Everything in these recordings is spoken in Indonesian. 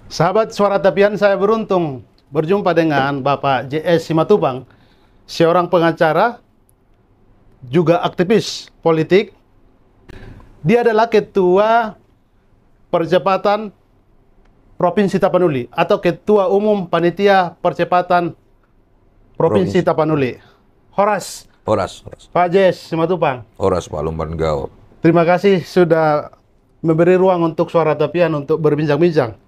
Sahabat Suara Tapian, saya beruntung berjumpa dengan Bapak JS Simatupang, seorang pengacara, juga aktivis politik. Dia adalah Ketua Percepatan Provinsi Tapanuli atau Ketua Umum Panitia Percepatan Provinsi Provinsi. Tapanuli. Horas, Horas. Pak JS Simatupang. Horas Pak Lumban Gaul. Terima kasih sudah memberi ruang untuk Suara Tapian untuk berbincang-bincang.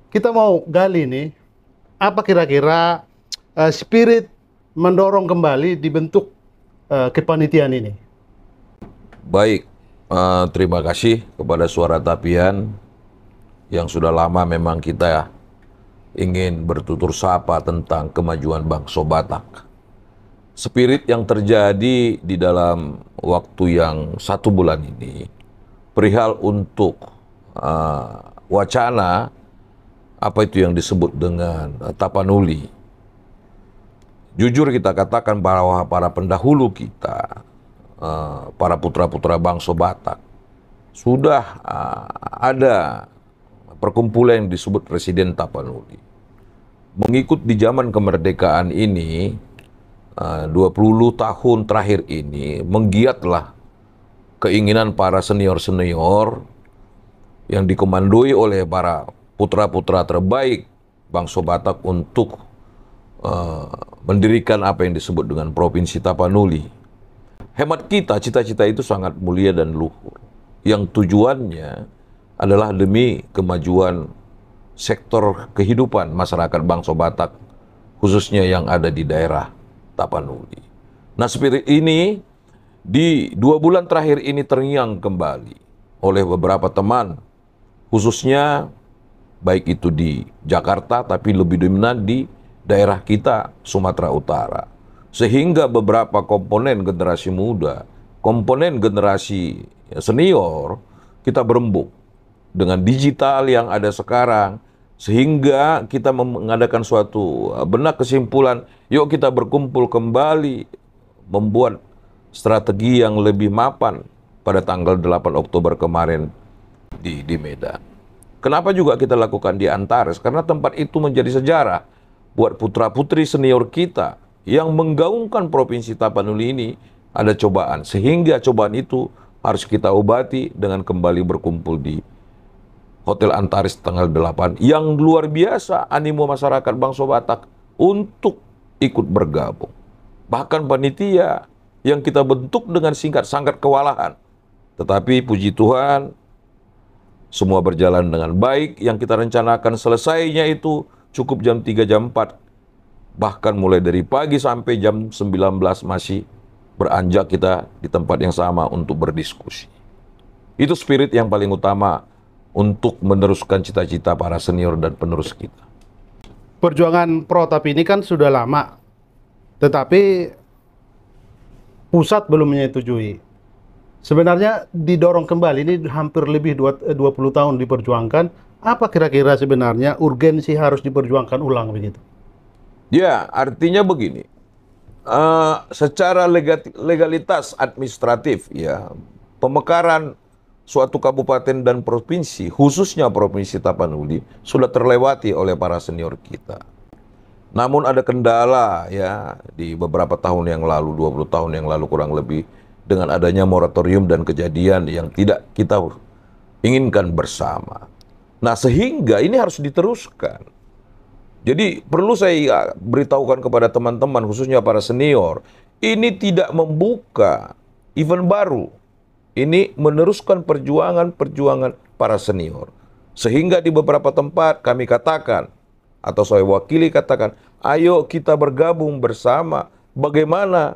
Kita mau gali nih, apa kira-kira spirit mendorong kembali dibentuk kepanitiaan ini? Baik, terima kasih kepada Suara Tapian yang sudah lama memang kita ingin bertutur sapa tentang kemajuan bangsa Batak. Spirit yang terjadi di dalam waktu yang 1 bulan ini, perihal untuk wacana apa itu yang disebut dengan Tapanuli. Jujur kita katakan bahwa para pendahulu kita, para putra-putra bangsa Batak, sudah ada perkumpulan yang disebut Presiden Tapanuli. Mengikut di zaman kemerdekaan ini, 20 tahun terakhir ini, menggiatlah keinginan para senior-senior yang dikomandoi oleh para putra-putra terbaik bangsa Batak untuk mendirikan apa yang disebut dengan Provinsi Tapanuli. Hemat kita, cita-cita itu sangat mulia dan luhur, yang tujuannya adalah demi kemajuan sektor kehidupan masyarakat bangsa Batak, khususnya yang ada di daerah Tapanuli. Nah, spirit ini di 2 bulan terakhir ini terngiang kembali oleh beberapa teman, khususnya baik itu di Jakarta, tapi lebih dominan di daerah kita, Sumatera Utara. Sehingga beberapa komponen generasi muda, komponen generasi senior, kita berembuk dengan digital yang ada sekarang, sehingga kita mengadakan suatu benak kesimpulan, yuk kita berkumpul kembali, membuat strategi yang lebih mapan pada tanggal 8 Oktober kemarin di Medan. Kenapa juga kita lakukan di Antares? Karena tempat itu menjadi sejarah buat putra-putri senior kita yang menggaungkan Provinsi Tapanuli ini. Ada cobaan, sehingga cobaan itu harus kita obati dengan kembali berkumpul di Hotel Antares tanggal 8, yang luar biasa animo masyarakat bangsa Batak untuk ikut bergabung. Bahkan panitia yang kita bentuk dengan singkat sangat kewalahan. Tetapi puji Tuhan, semua berjalan dengan baik. Yang kita rencanakan selesainya itu cukup jam 3, jam 4. Bahkan mulai dari pagi sampai jam 19 masih beranjak kita di tempat yang sama untuk berdiskusi. Itu spirit yang paling utama untuk meneruskan cita-cita para senior dan penerus kita. Perjuangan Protap ini kan sudah lama, tetapi pusat belum menyetujui. Sebenarnya didorong kembali, ini hampir lebih 20 tahun diperjuangkan. Apa kira-kira sebenarnya urgensi harus diperjuangkan ulang begitu? Ya, artinya begini. Secara legalitas administratif, ya, pemekaran suatu kabupaten dan provinsi, khususnya Provinsi Tapanuli, sudah terlewati oleh para senior kita. Namun ada kendala ya di beberapa tahun yang lalu, 20 tahun yang lalu kurang lebih, dengan adanya moratorium dan kejadian yang tidak kita inginkan bersama. Nah, sehingga ini harus diteruskan. Jadi perlu saya beritahukan kepada teman-teman, khususnya para senior, ini tidak membuka event baru. Ini meneruskan perjuangan para senior. Sehingga di beberapa tempat kami katakan, atau saya wakili katakan, ayo kita bergabung bersama bagaimana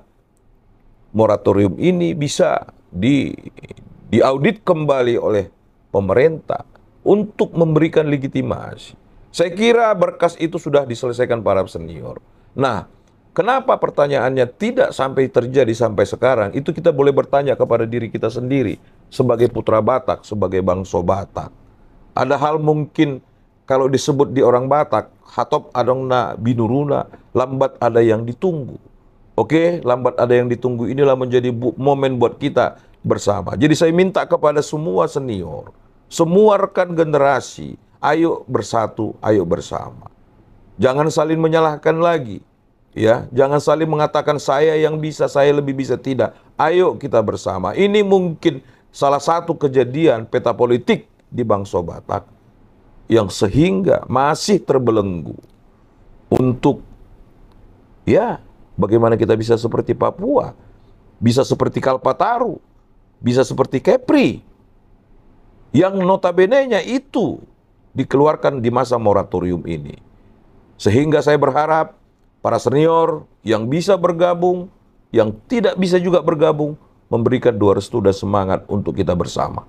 moratorium ini bisa diaudit kembali oleh pemerintah untuk memberikan legitimasi. Saya kira berkas itu sudah diselesaikan para senior. Nah, kenapa pertanyaannya tidak sampai terjadi sampai sekarang? Itu kita boleh bertanya kepada diri kita sendiri sebagai putra Batak, sebagai bangsa Batak. Ada hal mungkin kalau disebut di orang Batak, hatop adongna binuruna, lambat ada yang ditunggu. Oke, lambat ada yang ditunggu, inilah menjadi momen buat kita bersama. Jadi saya minta kepada semua senior, semua rekan generasi, ayo bersatu, ayo bersama. Jangan saling menyalahkan lagi. Ya, jangan saling mengatakan saya yang bisa, saya lebih bisa, tidak. Ayo kita bersama. Ini mungkin salah satu kejadian peta politik di Bangsa Batak yang sehingga masih terbelenggu untuk ya, bagaimana kita bisa seperti Papua, bisa seperti Kalpataru, bisa seperti Kepri, yang notabene-nya itu dikeluarkan di masa moratorium ini. Sehingga saya berharap para senior yang bisa bergabung, yang tidak bisa juga bergabung, memberikan doa restu dan semangat untuk kita bersama.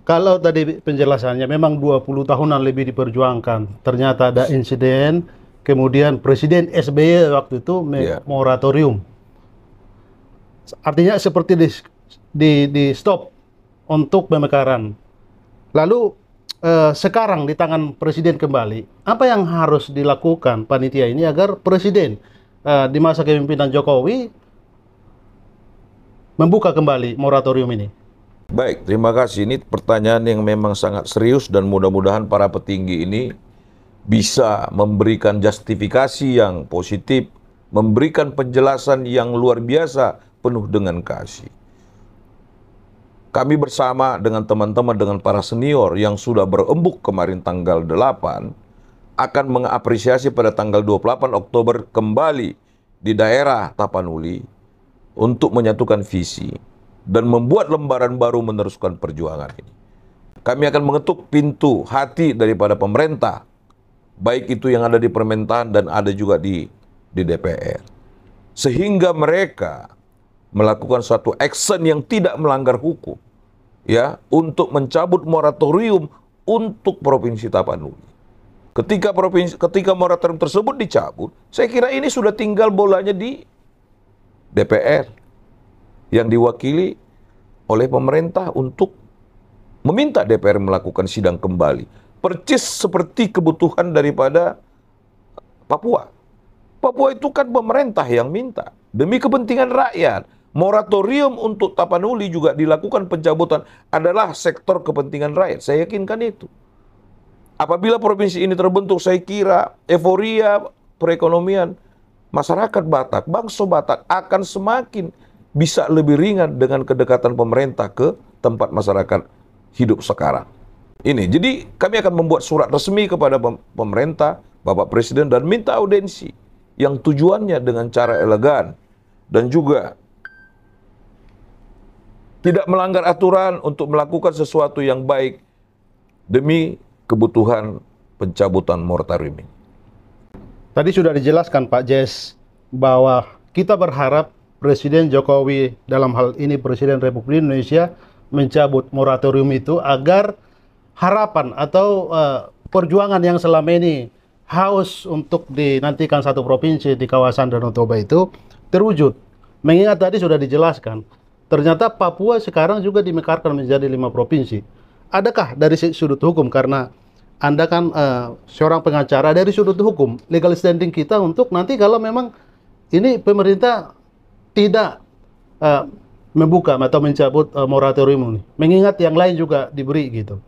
Kalau tadi penjelasannya memang 20 tahunan lebih diperjuangkan, ternyata ada insiden, kemudian Presiden SBY waktu itu moratorium. Artinya seperti di stop untuk pemekaran. Lalu sekarang di tangan Presiden kembali, apa yang harus dilakukan panitia ini agar Presiden di masa kepemimpinan Jokowi membuka kembali moratorium ini? Baik, terima kasih. Ini pertanyaan yang memang sangat serius dan mudah-mudahan para petinggi ini bisa memberikan justifikasi yang positif, memberikan penjelasan yang luar biasa penuh dengan kasih. Kami bersama dengan teman-teman, dengan para senior yang sudah berembuk kemarin tanggal 8, akan mengapresiasi pada tanggal 28 Oktober kembali di daerah Tapanuli untuk menyatukan visi dan membuat lembaran baru meneruskan perjuangan ini. Kami akan mengetuk pintu hati daripada pemerintah, baik itu yang ada di pemerintahan dan ada juga di DPR. Sehingga mereka melakukan suatu action yang tidak melanggar hukum, ya, untuk mencabut moratorium untuk Provinsi Tapanuli. Ketika moratorium tersebut dicabut, saya kira ini sudah tinggal bolanya di DPR yang diwakili oleh pemerintah untuk meminta DPR melakukan sidang kembali, percis seperti kebutuhan daripada Papua. Papua itu kan pemerintah yang minta demi kepentingan rakyat. Moratorium untuk Tapanuli juga dilakukan pencabutan adalah sektor kepentingan rakyat. Saya yakinkan itu. Apabila provinsi ini terbentuk, saya kira euforia perekonomian masyarakat Batak, bangsa Batak akan semakin bisa lebih ringan dengan kedekatan pemerintah ke tempat masyarakat hidup sekarang. Ini, jadi kami akan membuat surat resmi kepada pemerintah, Bapak Presiden, dan minta audensi yang tujuannya dengan cara elegan dan juga tidak melanggar aturan untuk melakukan sesuatu yang baik demi kebutuhan pencabutan moratorium ini. Tadi sudah dijelaskan Pak Jess bahwa kita berharap Presiden Jokowi, dalam hal ini Presiden Republik Indonesia, mencabut moratorium itu agar harapan atau perjuangan yang selama ini haus untuk dinantikan satu provinsi di kawasan Danau Toba itu terwujud. Mengingat tadi sudah dijelaskan, ternyata Papua sekarang juga dimekarkan menjadi 5 provinsi. Adakah dari sudut hukum, karena Anda kan seorang pengacara, dari sudut hukum, legal standing kita untuk nanti kalau memang ini pemerintah tidak membuka atau mencabut moratorium ini, mengingat yang lain juga diberi gitu?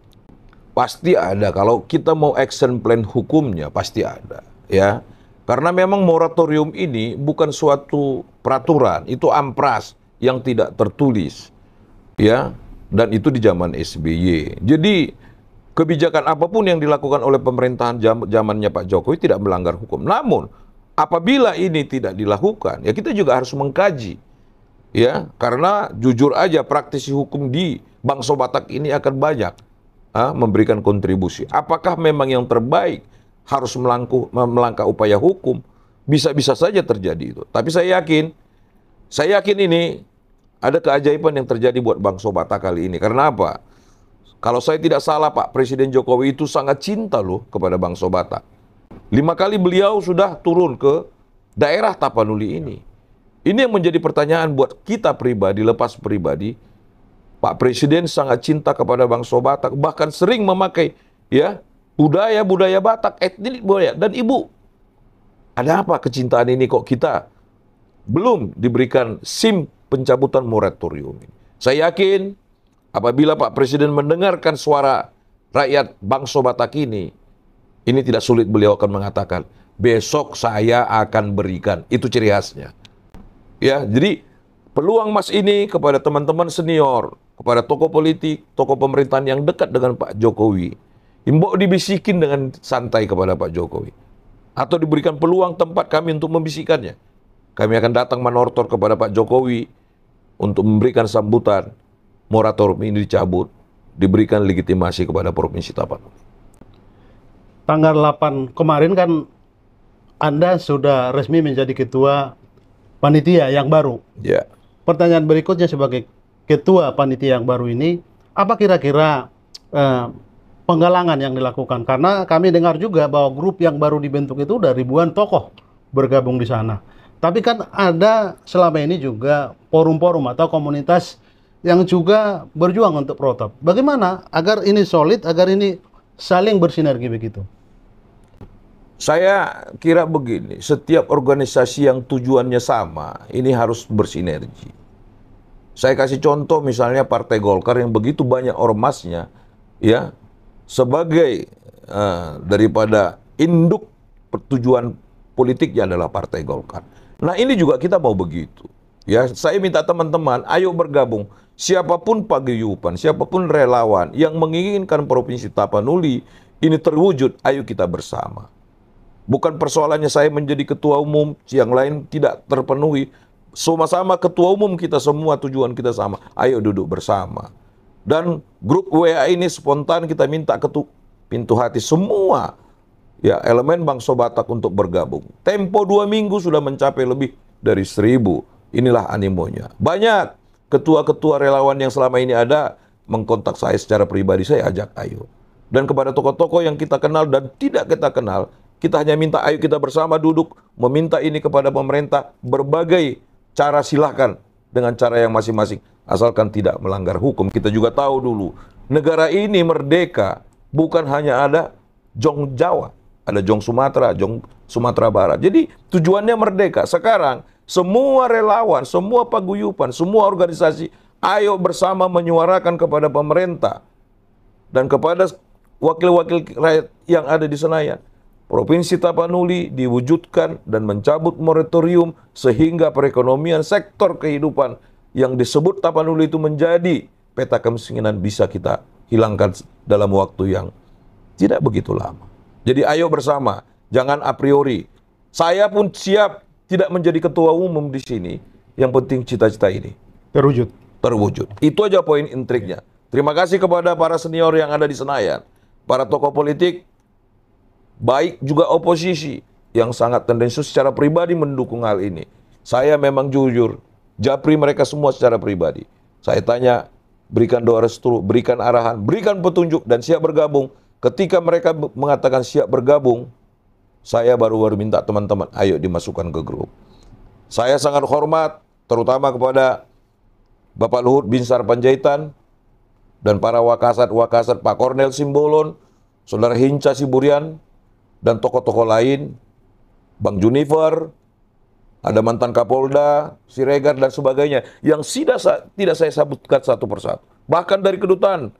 Pasti ada. Kalau kita mau action plan hukumnya, pasti ada, ya. Karena memang moratorium ini bukan suatu peraturan, itu ampras yang tidak tertulis, ya, dan itu di zaman SBY. Jadi kebijakan apapun yang dilakukan oleh pemerintahan zamannya Pak Jokowi tidak melanggar hukum. Namun apabila ini tidak dilakukan, ya kita juga harus mengkaji, ya, karena jujur aja praktisi hukum di Bangsa Batak ini akan banyak memberikan kontribusi. Apakah memang yang terbaik harus melangkah upaya hukum? Bisa-bisa saja terjadi itu. Tapi saya yakin ini ada keajaiban yang terjadi buat Bangsa Batak kali ini. Karena apa? Kalau saya tidak salah, Pak Presiden Jokowi itu sangat cinta loh kepada Bangsa Batak. 5 kali beliau sudah turun ke daerah Tapanuli ini. Ini yang menjadi pertanyaan buat kita pribadi, lepas pribadi. Pak Presiden sangat cinta kepada Bangsa Batak, bahkan sering memakai, ya, budaya Batak, etnik budaya. Dan Ibu, ada apa kecintaan ini kok kita belum diberikan SIM pencabutan moratorium ini? Saya yakin apabila Pak Presiden mendengarkan suara rakyat Bangso Batak ini tidak sulit beliau akan mengatakan, besok saya akan berikan. Itu ciri khasnya. Ya, jadi peluang Mas ini kepada teman-teman senior, kepada tokoh politik, tokoh pemerintahan yang dekat dengan Pak Jokowi, imbau dibisikin dengan santai kepada Pak Jokowi. Atau diberikan peluang tempat kami untuk membisikannya. Kami akan datang manortor kepada Pak Jokowi untuk memberikan sambutan, moratorium ini dicabut, diberikan legitimasi kepada Provinsi Tapanuli. Tanggal 8 kemarin kan Anda sudah resmi menjadi ketua panitia yang baru. Ya. Pertanyaan berikutnya, sebagai ketua panitia yang baru ini, apa kira-kira penggalangan yang dilakukan? Karena kami dengar juga bahwa grup yang baru dibentuk itu udah ribuan tokoh bergabung di sana. Tapi kan ada selama ini juga forum-forum atau komunitas yang juga berjuang untuk protap. Bagaimana agar ini solid, agar ini saling bersinergi begitu? Saya kira begini, setiap organisasi yang tujuannya sama, ini harus bersinergi. Saya kasih contoh misalnya Partai Golkar yang begitu banyak ormasnya, ya, sebagai daripada induk tujuan politiknya adalah Partai Golkar. Nah ini juga kita mau begitu. Ya, saya minta teman-teman, ayo bergabung. Siapapun paguyuban, siapapun relawan yang menginginkan Provinsi Tapanuli ini terwujud, ayo kita bersama. Bukan persoalannya saya menjadi ketua umum, yang lain tidak terpenuhi. Sama-sama ketua umum kita semua, tujuan kita sama. Ayo duduk bersama. Dan grup WA ini spontan kita minta ketuk pintu hati semua ya elemen Bangso Batak untuk bergabung. Tempo 2 minggu sudah mencapai lebih dari 1.000. Inilah animonya. Banyak ketua-ketua relawan yang selama ini ada mengkontak saya secara pribadi, saya ajak ayo. Dan kepada tokoh-tokoh yang kita kenal dan tidak kita kenal, kita hanya minta ayo kita bersama duduk, meminta ini kepada pemerintah, berbagai cara silahkan dengan cara yang masing-masing, asalkan tidak melanggar hukum. Kita juga tahu dulu, negara ini merdeka bukan hanya ada Jong Jawa, ada Jong Sumatera, Jong Sumatera Barat. Jadi tujuannya merdeka. Sekarang semua relawan, semua paguyuban, semua organisasi, ayo bersama menyuarakan kepada pemerintah dan kepada wakil-wakil rakyat yang ada di Senayan. Provinsi Tapanuli diwujudkan dan mencabut moratorium sehingga perekonomian sektor kehidupan yang disebut Tapanuli itu menjadi peta kemiskinan bisa kita hilangkan dalam waktu yang tidak begitu lama. Jadi ayo bersama, jangan a priori. Saya pun siap tidak menjadi ketua umum di sini. Yang penting cita-cita ini Terwujud. terwujud. Itu aja poin intriknya. Terima kasih kepada para senior yang ada di Senayan, para tokoh politik, baik juga oposisi yang sangat tendensius secara pribadi mendukung hal ini. Saya memang jujur, japri mereka semua secara pribadi. Saya tanya, berikan doa restu, berikan arahan, berikan petunjuk dan siap bergabung. Ketika mereka mengatakan siap bergabung, saya baru minta teman-teman, ayo dimasukkan ke grup. Saya sangat hormat, terutama kepada Bapak Luhut Binsar Panjaitan dan para wakasat-wakasat Pak Kornel Simbolon, Saudara Hinca Siburian, dan tokoh-tokoh lain, Bang Junifer, ada mantan Kapolda, Siregar, dan sebagainya, yang tidak saya sebutkan satu persatu. Bahkan dari kedutaan,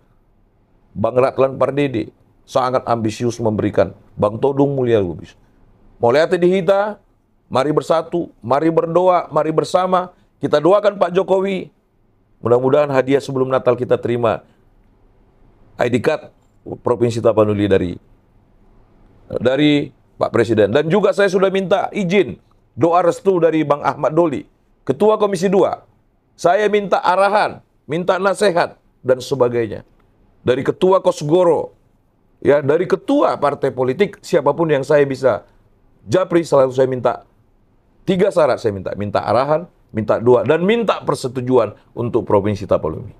Bang Ratlan Pardede, sangat ambisius memberikan, Bang Todung Mulia Lubis. Mulai di Hita, mari bersatu, mari berdoa, mari bersama, kita doakan Pak Jokowi. Mudah-mudahan hadiah sebelum Natal kita terima ID card Provinsi Tapanuli dari Pak Presiden. Dan juga saya sudah minta izin, doa restu dari Bang Ahmad Doli, Ketua Komisi 2. Saya minta arahan, minta nasihat, dan sebagainya. Dari Ketua Kosgoro, ya, dari Ketua Partai Politik, siapapun yang saya bisa japri, selalu saya minta 3 syarat saya minta arahan, minta doa, dan minta persetujuan untuk Provinsi Tapanuli.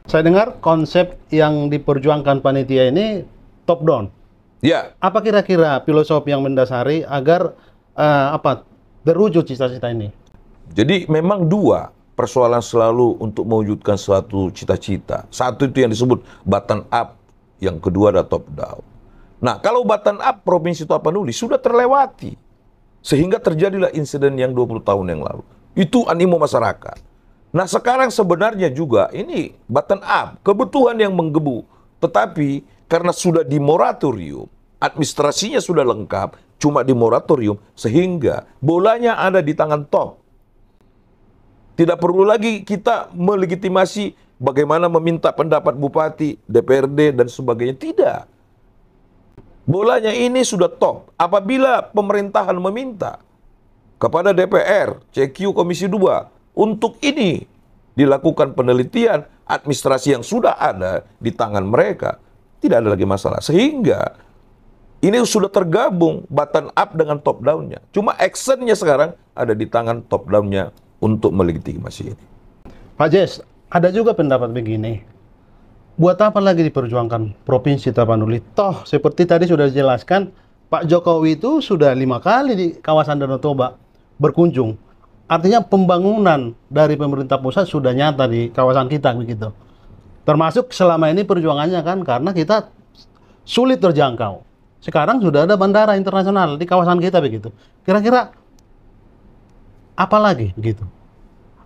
Saya dengar konsep yang diperjuangkan panitia ini top down. Ya. Apa kira-kira filosofi yang mendasari agar terwujud cita-cita ini? Jadi memang 2 persoalan selalu untuk mewujudkan suatu cita-cita. Satu itu yang disebut bottom up, yang kedua ada top down. Nah, kalau bottom up Provinsi Tapanuli sudah terlewati, sehingga terjadilah insiden yang 20 tahun yang lalu. Itu animo masyarakat. Nah, sekarang sebenarnya juga ini bottom up, kebutuhan yang menggebu. Tetapi karena sudah di moratorium, administrasinya sudah lengkap, cuma di moratorium, sehingga bolanya ada di tangan top. Tidak perlu lagi kita melegitimasi bagaimana meminta pendapat bupati, DPRD, dan sebagainya. Tidak. Bolanya ini sudah top. Apabila pemerintahan meminta kepada DPR, CQ Komisi 2, untuk ini dilakukan penelitian administrasi yang sudah ada di tangan mereka, tidak ada lagi masalah. Sehingga ini sudah tergabung bottom up dengan top down-nya. Cuma actionnya sekarang ada di tangan top down-nya untuk melegitimasi ini. Pak Jes, ada juga pendapat begini. Buat apa lagi diperjuangkan Provinsi Tapanuli? Toh, seperti tadi sudah dijelaskan, Pak Jokowi itu sudah 5 kali di kawasan Danau Toba berkunjung. Artinya pembangunan dari pemerintah pusat sudah nyata di kawasan kita begitu. Termasuk selama ini perjuangannya kan karena kita sulit terjangkau. Sekarang sudah ada bandara internasional di kawasan kita begitu. Kira-kira apa lagi begitu?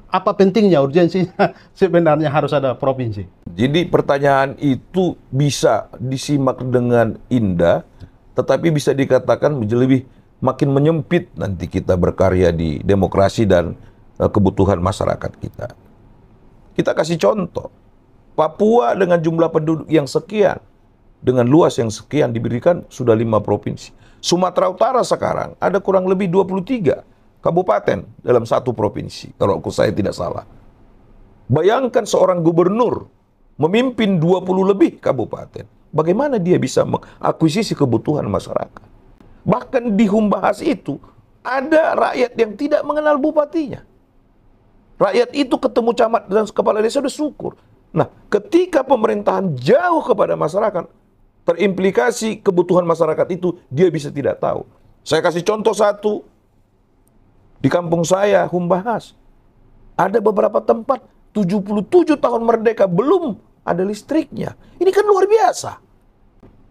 Apa pentingnya, urgensinya sebenarnya harus ada provinsi? Jadi pertanyaan itu bisa disimak dengan indah, tetapi bisa dikatakan lebih makin menyempit nanti kita berkarya di demokrasi dan kebutuhan masyarakat kita. Kita kasih contoh, Papua dengan jumlah penduduk yang sekian, dengan luas yang sekian diberikan sudah 5 provinsi. Sumatera Utara sekarang ada kurang lebih 23 kabupaten dalam satu provinsi, kalau saya tidak salah. Bayangkan seorang gubernur memimpin 20 lebih kabupaten. Bagaimana dia bisa mengakuisisi kebutuhan masyarakat? Bahkan di Humbahas itu, ada rakyat yang tidak mengenal bupatinya. Rakyat itu ketemu camat dan kepala desa sudah syukur. Nah, ketika pemerintahan jauh kepada masyarakat, terimplikasi kebutuhan masyarakat itu, dia bisa tidak tahu. Saya kasih contoh satu. Di kampung saya, Humbahas, ada beberapa tempat 77 tahun merdeka belum ada listriknya. Ini kan luar biasa.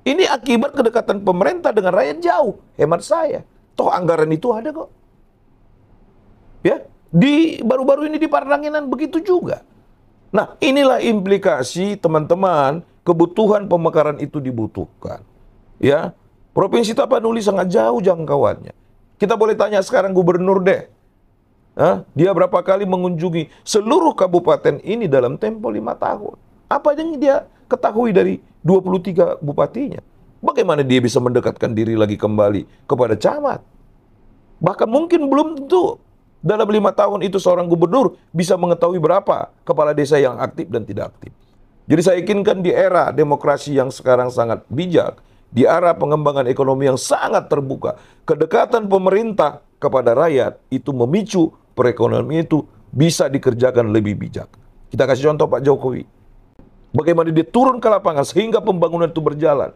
Ini akibat kedekatan pemerintah dengan rakyat jauh. Hemat saya. Toh anggaran itu ada kok. Ya, di baru-baru ini di Parangtrinan begitu juga. Nah, inilah implikasi teman-teman, kebutuhan pemekaran itu dibutuhkan. Ya, Provinsi Tapanuli sangat jauh jangkauannya. Kita boleh tanya sekarang gubernur deh. Dia berapa kali mengunjungi seluruh kabupaten ini dalam tempo 5 tahun. Apa yang dia ketahui dari 23 bupatinya? Bagaimana dia bisa mendekatkan diri lagi kembali kepada camat? Bahkan mungkin belum tentu dalam 5 tahun itu seorang gubernur bisa mengetahui berapa kepala desa yang aktif dan tidak aktif. Jadi saya yakinkan di era demokrasi yang sekarang sangat bijak, di arah pengembangan ekonomi yang sangat terbuka, kedekatan pemerintah kepada rakyat itu memicu perekonomian itu bisa dikerjakan lebih bijak. Kita kasih contoh Pak Jokowi. Bagaimana dia turun ke lapangan sehingga pembangunan itu berjalan.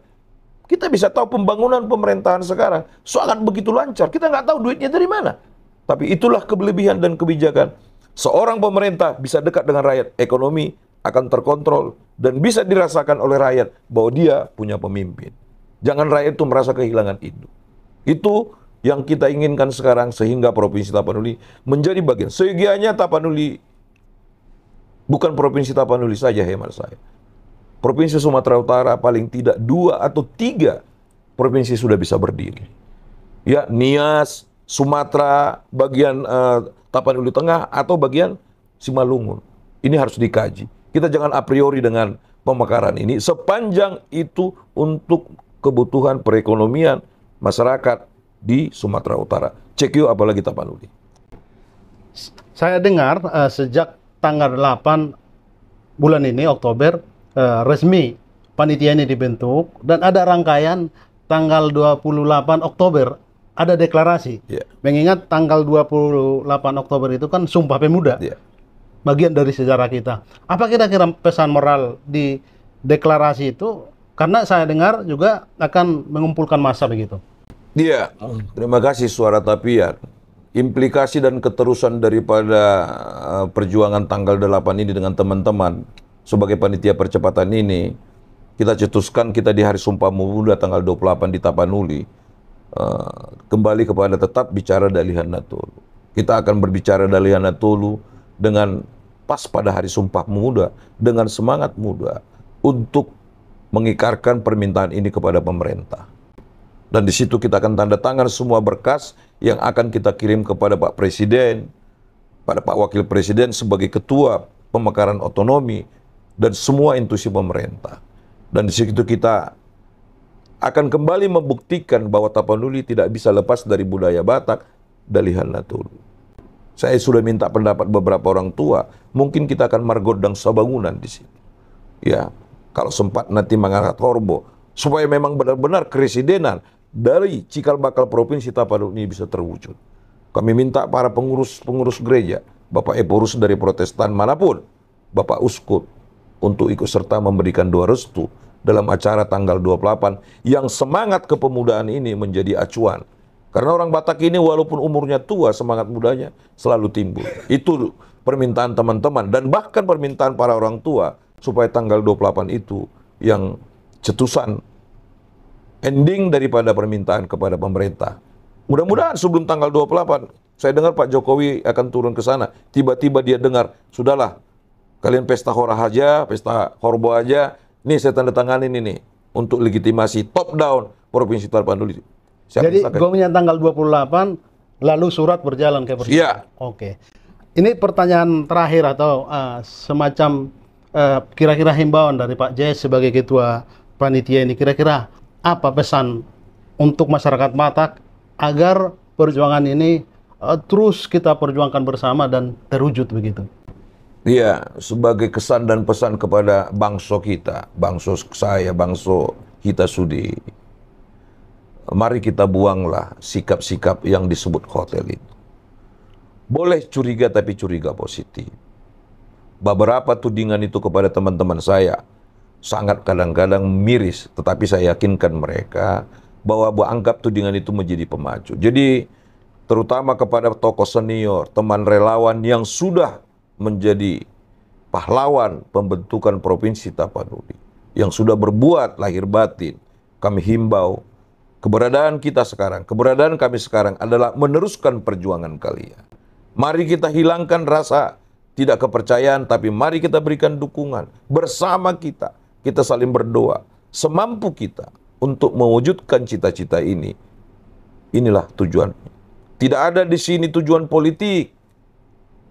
Kita bisa tahu pembangunan pemerintahan sekarang sangat begitu lancar. Kita nggak tahu duitnya dari mana. Tapi itulah kelebihan dan kebijakan. Seorang pemerintah bisa dekat dengan rakyat, ekonomi akan terkontrol dan bisa dirasakan oleh rakyat bahwa dia punya pemimpin. Jangan rakyat itu merasa kehilangan itu. Itu yang kita inginkan sekarang sehingga Provinsi Tapanuli menjadi bagian. Seyogianya Tapanuli bukan Provinsi Tapanuli saja hemat saya. Provinsi Sumatera Utara paling tidak 2 atau 3 provinsi sudah bisa berdiri. Ya, Nias, Sumatera, bagian Tapanuli Tengah atau bagian Simalungun. Ini harus dikaji. Kita jangan a priori dengan pemekaran ini sepanjang itu untuk kebutuhan perekonomian masyarakat di Sumatera Utara. CQ apalagi Tapanuli. Saya dengar sejak tanggal 8 bulan ini, Oktober, resmi panitia ini dibentuk dan ada rangkaian tanggal 28 Oktober ada deklarasi. Yeah. Mengingat tanggal 28 Oktober itu kan Sumpah Pemuda. Yeah. Bagian dari sejarah kita. Apa kira-kira pesan moral di deklarasi itu? Karena saya dengar juga akan mengumpulkan massa begitu. Iya, terima kasih Suara Tapian. Implikasi dan keterusan daripada perjuangan tanggal 8 ini dengan teman-teman sebagai panitia percepatan ini, kita cetuskan kita di Hari Sumpah Pemuda tanggal 28 di Tapanuli, kembali kepada tetap bicara Dalihan Natolu. Kita akan berbicara Dalihan Natolu dengan pas pada Hari Sumpah Pemuda, dengan semangat muda untuk mengikarkan permintaan ini kepada pemerintah. Dan di situ kita akan tanda tangan semua berkas yang akan kita kirim kepada Pak Presiden, pada Pak Wakil Presiden sebagai Ketua Pemekaran Otonomi, dan semua institusi pemerintah. Dan di situ kita akan kembali membuktikan bahwa Tapanuli tidak bisa lepas dari budaya Batak, Dalihan Natulu. Saya sudah minta pendapat beberapa orang tua, mungkin kita akan margodang sabangunan di situ. Ya, kalau sempat nanti mengangkat Horbo, supaya memang benar-benar keresidenan dari cikal bakal Provinsi Tapanuli bisa terwujud. Kami minta para pengurus gereja, Bapak Eporus dari Protestan manapun, Bapak Uskup, untuk ikut serta memberikan doa restu dalam acara tanggal 28 yang semangat kepemudaan ini menjadi acuan. Karena orang Batak ini walaupun umurnya tua, semangat mudanya selalu timbul. Itu permintaan teman-teman dan bahkan permintaan para orang tua supaya tanggal 28 itu yang cetusan ending daripada permintaan kepada pemerintah. Mudah-mudahan sebelum tanggal 28, saya dengar Pak Jokowi akan turun ke sana. Tiba-tiba dia dengar, sudahlah, kalian pesta hora aja, pesta horbo aja. Nih saya tanda tangan ini nih, untuk legitimasi top down Provinsi Tapanuli. Jadi gongnya tanggal 28, lalu surat berjalan ke Presiden. Iya. Oke. Ini pertanyaan terakhir atau semacam kira-kira himbauan dari Pak Jess sebagai Ketua Panitia ini. Kira-kira apa pesan untuk masyarakat Batak agar perjuangan ini terus kita perjuangkan bersama dan terwujud begitu? Iya, sebagai kesan dan pesan kepada bangsa kita, bangsa saya, bangsa kita sudi. Mari kita buanglah sikap-sikap yang disebut hotel itu. Boleh curiga tapi curiga positif. Beberapa tudingan itu kepada teman-teman saya sangat kadang-kadang miris, tetapi saya yakinkan mereka bahwa anggap tudingan itu menjadi pemacu. Jadi terutama kepada tokoh senior, teman relawan yang sudah menjadi pahlawan pembentukan Provinsi Tapanuli, yang sudah berbuat lahir batin, kami himbau keberadaan kita sekarang, keberadaan kami sekarang adalah meneruskan perjuangan kalian. Mari kita hilangkan rasa tidak kepercayaan, tapi mari kita berikan dukungan bersama kita. Kita saling berdoa semampu kita untuk mewujudkan cita-cita ini. Inilah tujuan. Tidak ada di sini tujuan politik.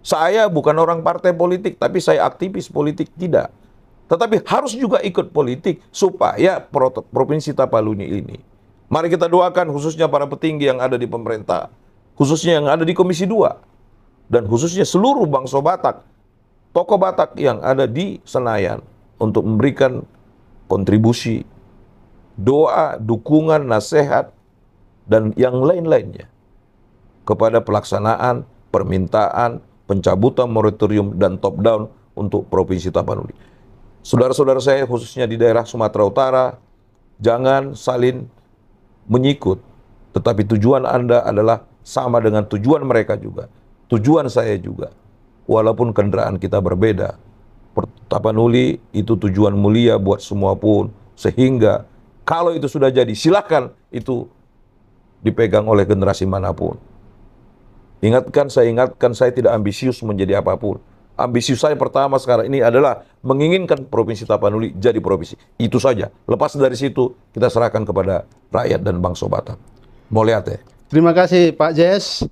Saya bukan orang partai politik, tapi saya aktivis politik, tidak. Tetapi harus juga ikut politik supaya Provinsi Tapanuli ini. Mari kita doakan khususnya para petinggi yang ada di pemerintah, khususnya yang ada di Komisi 2, dan khususnya seluruh bangsa Batak, tokoh Batak yang ada di Senayan untuk memberikan kontribusi, doa, dukungan, nasihat, dan yang lain-lainnya kepada pelaksanaan permintaan pencabutan moratorium dan top down untuk Provinsi Tapanuli. Saudara-saudara saya khususnya di daerah Sumatera Utara, jangan saling menyikut, tetapi tujuan Anda adalah sama dengan tujuan mereka juga. Tujuan saya juga. Walaupun kendaraan kita berbeda, Tapanuli itu tujuan mulia buat semua pun. Sehingga kalau itu sudah jadi, silakan itu dipegang oleh generasi manapun. Ingatkan, saya tidak ambisius menjadi apapun. Ambisius saya pertama sekarang ini adalah menginginkan Provinsi Tapanuli jadi provinsi. Itu saja. Lepas dari situ, kita serahkan kepada rakyat dan bangsa Batak. Mau lihat ya? Terima kasih Pak Jess.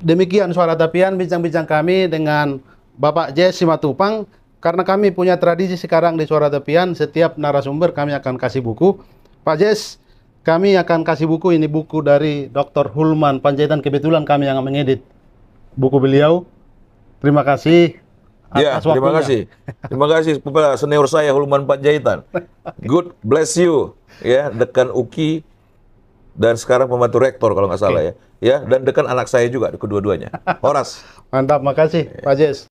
Demikian Suara Tapian, bincang-bincang kami dengan Bapak Jess Simatupang. Karena kami punya tradisi sekarang di Suara Tapian, setiap narasumber kami akan kasih buku. Pak Jess, kami akan kasih buku, ini buku dari Dr. Hulman Panjaitan, kebetulan kami yang mengedit buku beliau. Terima kasih Ya, atas waktunya. terima kasih. Terima kasih kepada senior saya Hulman Panjaitan. Good bless you. Ya, dekan UKI dan sekarang pembantu rektor kalau nggak salah ya. Ya, dan dekan anak saya juga kedua-duanya. Horas. Mantap, makasih Pak Jess.